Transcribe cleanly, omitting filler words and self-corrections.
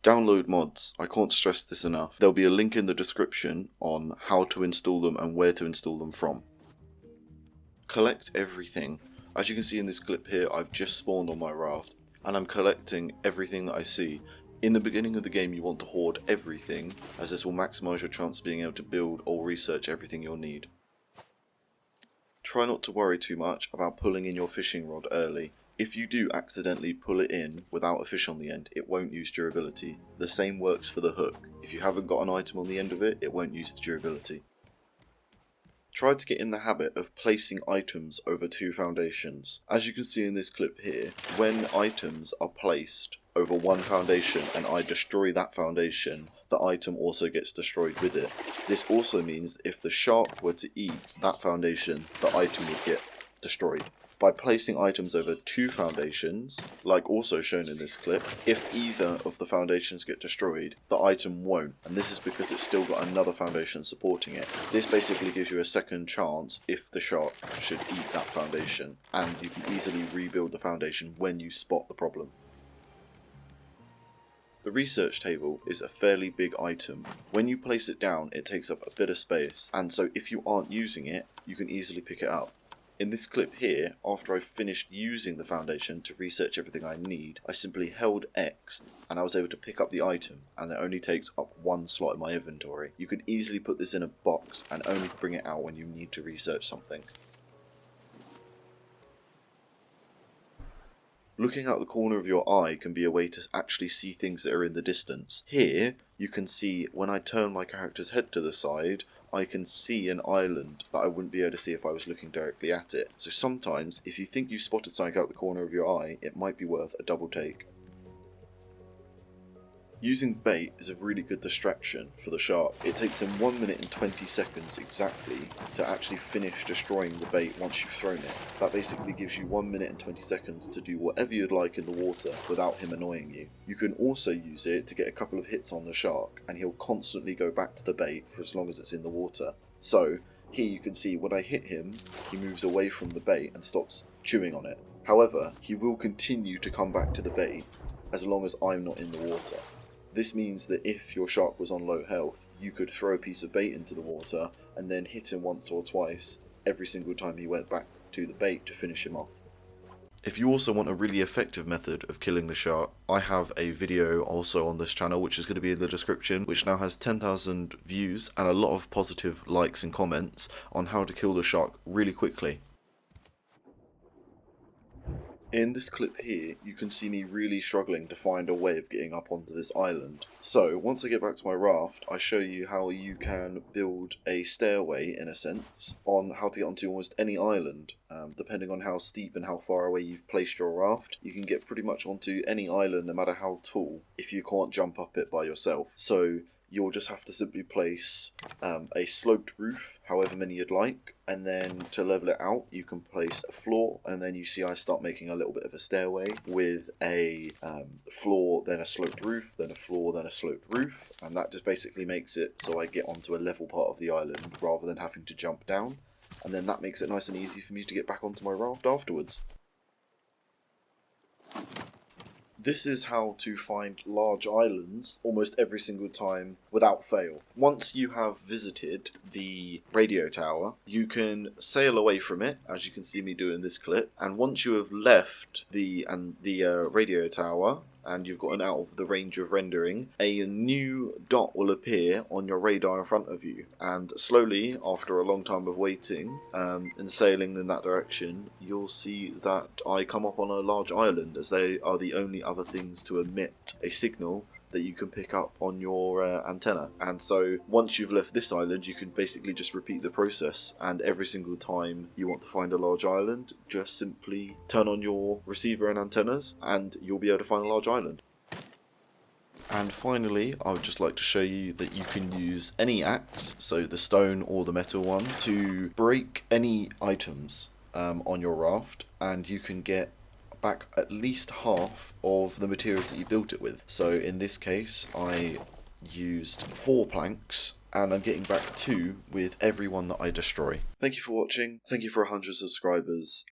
Download mods. I can't stress this enough. There'll be a link in the description on how to install them and where to install them from. Collect everything. As you can see in this clip here, I've just spawned on my raft and I'm collecting everything that I see. In the beginning of the game you want to hoard everything, as this will maximise your chance of being able to build or research everything you'll need. Try not to worry too much about pulling in your fishing rod early. If you do accidentally pull it in without a fish on the end, it won't use durability. The same works for the hook. If you haven't got an item on the end of it, it won't use the durability. Try to get in the habit of placing items over two foundations. As you can see in this clip here, when items are placed over one foundation and I destroy that foundation, the item also gets destroyed with it. This also means if the shark were to eat that foundation, the item would get destroyed. By placing items over two foundations, like also shown in this clip, if either of the foundations get destroyed, the item won't, and this is because it's still got another foundation supporting it. This basically gives you a second chance if the shark should eat that foundation, and you can easily rebuild the foundation when you spot the problem. The research table is a fairly big item. When you place it down, it takes up a bit of space, and so if you aren't using it, you can easily pick it up. In this clip here, after I finished using the foundation to research everything I need, I simply held X and I was able to pick up the item, and it only takes up one slot in my inventory. You can easily put this in a box and only bring it out when you need to research something. Looking out the corner of your eye can be a way to actually see things that are in the distance. Here, you can see when I turn my character's head to the side, I can see an island that I wouldn't be able to see if I was looking directly at it. So sometimes, if you think you've spotted something out the corner of your eye, it might be worth a double take. Using bait is a really good distraction for the shark. It takes him 1 minute and 20 seconds exactly to actually finish destroying the bait once you've thrown it. That basically gives you 1 minute and 20 seconds to do whatever you'd like in the water without him annoying you. You can also use it to get a couple of hits on the shark, and he'll constantly go back to the bait for as long as it's in the water. So here you can see when I hit him, he moves away from the bait and stops chewing on it. However, he will continue to come back to the bait as long as I'm not in the water. This means that if your shark was on low health, you could throw a piece of bait into the water and then hit him once or twice every single time he went back to the bait to finish him off. If you also want a really effective method of killing the shark, I have a video also on this channel which is going to be in the description, which now has 10,000 views and a lot of positive likes and comments on how to kill the shark really quickly. In this clip here, you can see me really struggling to find a way of getting up onto this island. So, once I get back to my raft, I show you how you can build a stairway, in a sense, on how to get onto almost any island. Depending on how steep and how far away you've placed your raft, you can get pretty much onto any island, no matter how tall, if you can't jump up it by yourself. So, you'll just have to simply place a sloped roof, however many you'd like, and then to level it out you can place a floor, and then you see I start making a little bit of a stairway with a floor, then a sloped roof, then a floor, then a sloped roof, and that just basically makes it so I get onto a level part of the island rather than having to jump down, and then that makes it nice and easy for me to get back onto my raft afterwards. This is how to find large islands almost every single time without fail. Once you have visited the radio tower, you can sail away from it, as you can see me do in this clip, and once you have left the radio tower, and you've gotten out of the range of rendering, a new dot will appear on your radar in front of you, and slowly, after a long time of waiting and sailing in that direction, you'll see that I come up on a large island, as they are the only other things to emit a signal that you can pick up on your antenna. And so once you've left this island, you can basically just repeat the process, and every single time you want to find a large island, just simply turn on your receiver and antennas and you'll be able to find a large island. And finally, I would just like to show you that you can use any axe, so the stone or the metal one, to break any items on your raft, and you can get back at least half of the materials that you built it with. So in this case I used 4 planks and I'm getting back 2 with every one that I destroy. Thank you for watching, thank you for 100 subscribers.